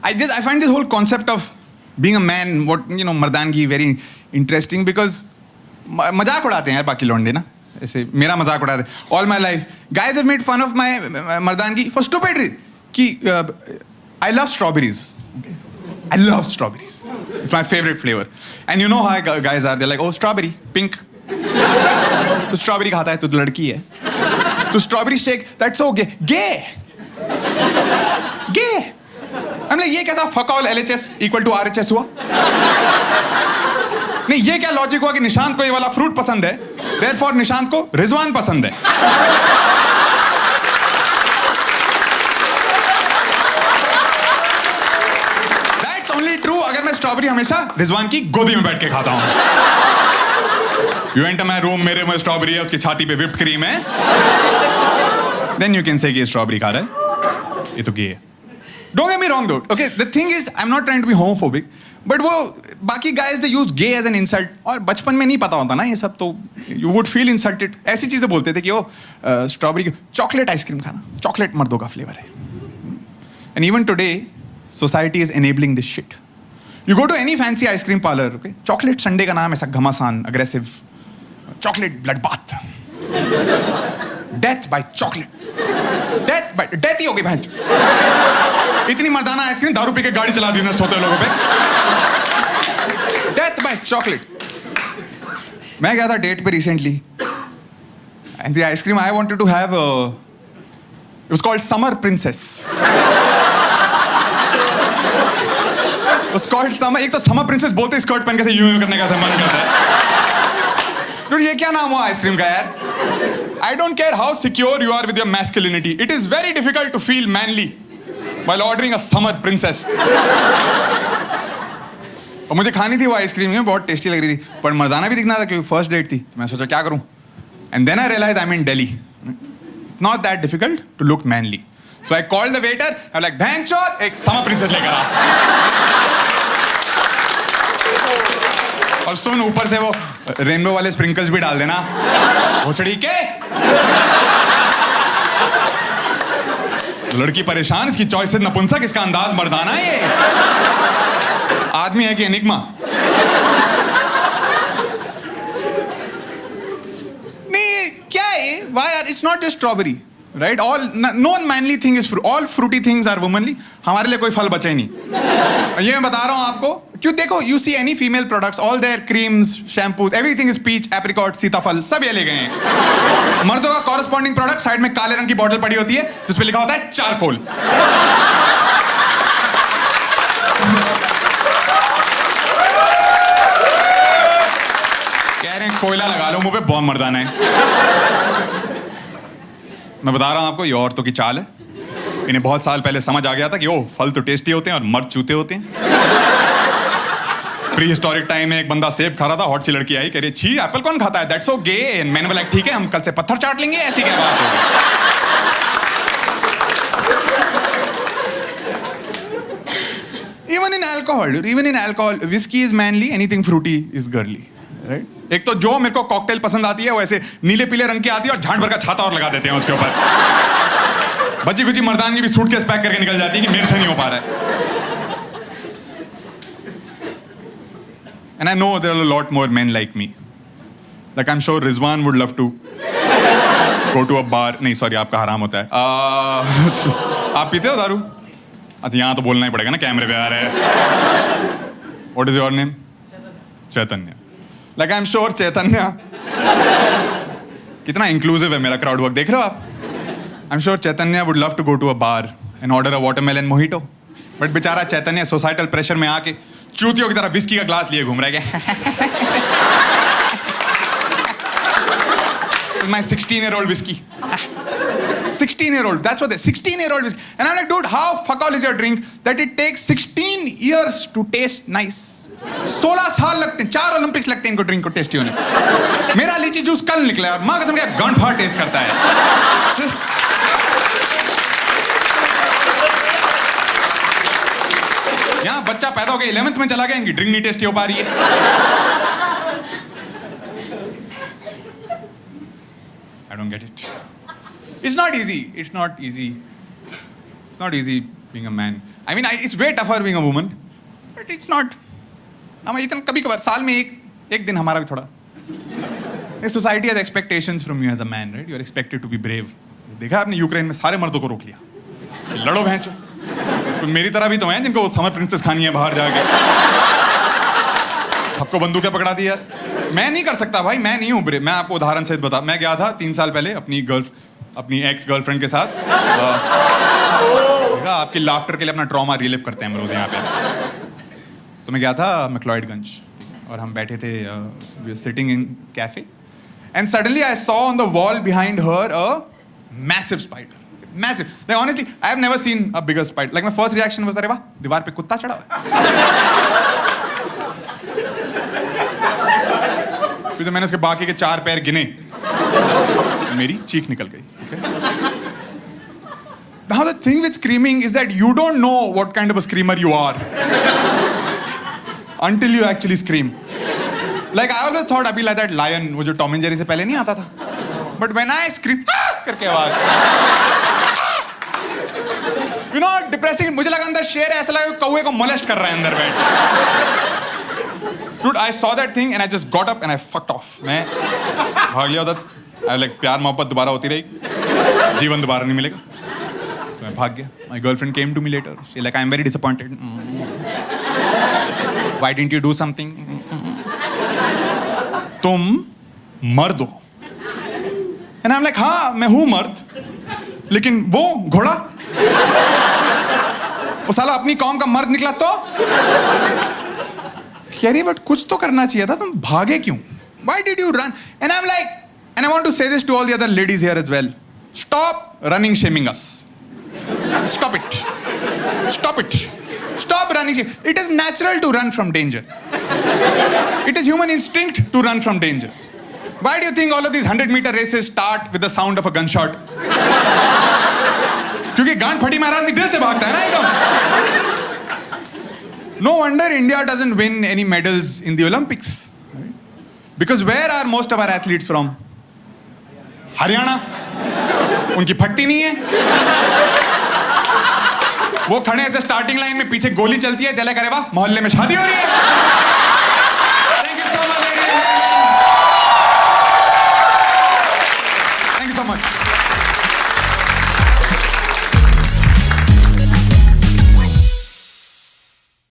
I find this whole concept of being a man, मर्दानगी very interesting because मजाक उड़ाते हैं यार बाकी लौंडे ना, ऐसे मेरा मजाक उड़ाते हैं. All my life, guys have made fun of my मर्दानगी for stupid reason. कि I love strawberries. Okay? I love strawberries. It's my favorite flavor. And you know how guys are, they're like, oh, strawberry, pink. तो strawberry खाता है तो लड़की है. तो strawberry shake, that's so gay. Gay. Gay. I'm like, ये कैसा fuck all LHS equal to RHS हुआ? नहीं, ये क्या लॉजिक हुआ कि निशांत को ये वाला फ्रूट पसंद है, therefore निशांत को रिजवान पसंद है. That's only true अगर मैं स्ट्रॉबेरी हमेशा रिजवान की गोदी में बैठ के खाता हूँ. You enter my room, मेरे में स्ट्रॉबेरी है, उसकी छाती पे whipped cream है. Then you can say कि ये स्ट्रॉबेरी खा रहा है, ये तो गे है. Don't get me wrong though. Okay, the thing is, I'm not trying to be homophobic, but वो बाकी guys they use gay as an insult. और बचपन में नहीं पता होता ना ये सब, तो you would feel insulted. ऐसी चीजें बोलते थे कि वो स्ट्रॉबेरी की चॉकलेट आइसक्रीम खाना, चॉकलेट मर्दों का फ्लेवर है. And even today, society is enabling this shit. You go to any fancy ice cream parlor, okay? Chocolate Sunday का नाम ऐसा घमासान, aggressive. Chocolate bloodbath. Death by chocolate. Death ही होगी बहन. इतनी मर्दाना आइसक्रीम दारू पी के गाड़ी चला दी ना सोते लोगों पे. Death by chocolate. मैं गया था डेट पे recently, and the ice cream I wanted to have, it was called Summer Princess. It was called Summer. एक तो Summer Princess बोलते स्कर्ट पहन के से यूं करने का मन करता है. Dude, ये क्या नाम हुआ आइसक्रीम का यार? I don't care how secure you are with your masculinity. It is very difficult to feel manly while ordering a Summer Princess. और मुझे खानी थी वो आइसक्रीम, में बहुत टेस्टी लग रही थी, पर मर्दाना भी दिखना था क्योंकि फर्स्ट डेट थी. तो मैं सोचा क्या करूं, and then I realized I'm in Delhi. It's not that difficult to look manly. So I called the waiter. I'm like, "Bhanchod, एक Summer Princess लेकर आ." और सुन, ऊपर से वो रेनबो वाले स्प्रिंकल्स भी डाल देना. भोसड़ी के लड़की परेशान, इसकी चॉइस से नपुंसक, इसका अंदाज मर्दाना है. ये आदमी है कि एनिग्मा? नहीं, क्या है? Why are, it's not just strawberry, right? All no manly thing is fruit. All fruity things are womanly. हमारे लिए कोई फल बचा ही नहीं. ये मैं बता रहा हूँ आपको, क्यों देखो, you see any female products, all their creams, shampoos, everything is peach, apricot, सीताफल, सब ये ले गए हैं. मर्दों का corresponding product साइड में काले रंग की बॉटल पड़ी होती है जिस पे लिखा होता है चारकोल. कह रहे हैं कोयला लगा लो मुंह पे, बहुत मर्दाना है. मैं बता रहा हूं आपको, ये औरतों की चाल है. इन्हें बहुत साल पहले समझ आ गया था कि ओ फल तो टेस्टी होते हैं और मर्द चूते होते हैं. प्री हिस्टोरिक टाइम में एक बंदा सेब खा रहा था, हॉट सी लड़की आई, कह रही छी एप्पल कौन खाता है, दैट्स सो गे. मैंने बोला ठीक है, हम कल से पत्थर चाट लेंगे. ऐसी क्या बात है? even in alcohol whiskey is manly, anything fruity is girly, right? एक तो जो मेरे को कॉकटेल पसंद आती है वो ऐसे नीले पीले रंग की आती है और झांट भर का छाता और लगा देते हैं उसके ऊपर. बची कुची मर्दानगी भी सूटकेस पैक करके निकल जाती है कि मेरे से नहीं हो पा रहा है. And I know there are a lot more men like me. Like I'm sure Rizwan would love to go to a bar. नहीं sorry, आपका हराम होता है. आप पीते हो दारू? अच्छा, यहाँ तो बोलना ही पड़ेगा ना, कैमरे पे आ रहे हैं. What is your name? Chaitanya. Like I'm sure चैतन्य, कितना inclusive है मेरा crowd work, देख रहे हो आप? I'm sure Chaitanya would love to go to a bar and order a watermelon mojito. But बेचारा चैतन्य societal pressure में आके चूतियों की तरह विस्की का ग्लास लिए घूम रहा है. My 16-year-old whiskey. 16-year-old, that's what they 16-year-old whiskey. And I'm like, dude, how fuck all is your drink that it takes 16 years to taste nice? 16 साल लगते हैं, 4 ओलंपिक्स लगते हैं इनको ड्रिंक को टेस्टी होने. मेरा लीची जूस कल निकला और माँ कसम क्या गांड फाड़ टेस्ट करता है. यहाँ बच्चा पैदा हो गया 11th में चला गया, इनकी ड्रिंक नहीं टेस्टी हो पा रही है. I don't get it. It's not easy. It's not easy. It's not easy being a man. I mean, it's way tougher being a woman, but it's not. हम इतना कभी कभार साल में एक दिन हमारा भी थोड़ा. Society has expectations from you as a man, right? You are expected to be brave. देखा आपने यूक्रेन में सारे मर्दों को रोक लिया. लड़ो भैंचो. तो मेरी तरह भी तो हैं जिनको समर प्रिंसेस खानी है बाहर जाके. सबको बंदूकें पकड़ा दी यार. मैं नहीं कर सकता भाई, मैं नहीं हूँ ब्रेव. मैं आपको उदाहरण सहित बता. मैं गया था 3 साल पहले अपनी एक्स गर्लफ्रेंड के साथ. आपकी लाफ्टर के लिए अपना ट्रॉमा रिलीव करते हैं हम लोग यहाँ पे. तो मैं गया था मैक्लॉयडगंज और हम बैठे थे sitting in cafe and suddenly I saw on the wall behind her a massive spider. Massive. Like honestly I have never seen a bigger spider. Like my first reaction was अरे वाह दीवार पे कुत्ता चढ़ा हुआ है. फिर तो मैंने उसके बाकी के 4 पैर गिने. मेरी चीख निकल गई. Now the thing with screaming is that you don't know what kind of a screamer you are until you actually scream. Like I always thought I'd be like that lion, वो जो टॉम एंड जेरी से पहले नहीं आता था. But when I scream करके आवाज, you know depressing. मुझे लगा अंदर शेर है, ऐसा लगा कौवे को मोलेस्ट कर रहा है अंदर बैठ. Dude, I saw that thing and I just got up and I fucked off. मैं भाग लिया उधर. I like प्यार मोहब्बत दोबारा होती रही, जीवन दोबारा नहीं मिलेगा. तो मैं भाग गया. My girlfriend came to me later. She like I'm very disappointed. Why didn't you do something? तुम मर्द हो. And I'm like हाँ मैं हूँ मर्द, लेकिन वो घोड़ा वो साला अपनी कौम का मर्द निकला तो कह रही बट कुछ तो करना चाहिए था, तुम भागे क्यों? Why did you run? And I'm like, and I want to say this to all the other ladies here as well. Stop running shaming us. Stop it. Stop it. Stop running shaming. It is natural to run from danger. It is human instinct to run from danger. Why do you think all of these 100-meter races start with the sound of a gunshot? क्योंकि गांड फटी मारा आदमी दिल से भागता है ना एकदम. No wonder India doesn't win any medals in the Olympics. Because where are most of our athletes from? Haryana. उनकी फटती नहीं है. वो खड़े ऐसे स्टार्टिंग लाइन में, पीछे गोली चलती है, दिल करे वाह मोहल्ले में शादी हो रही है.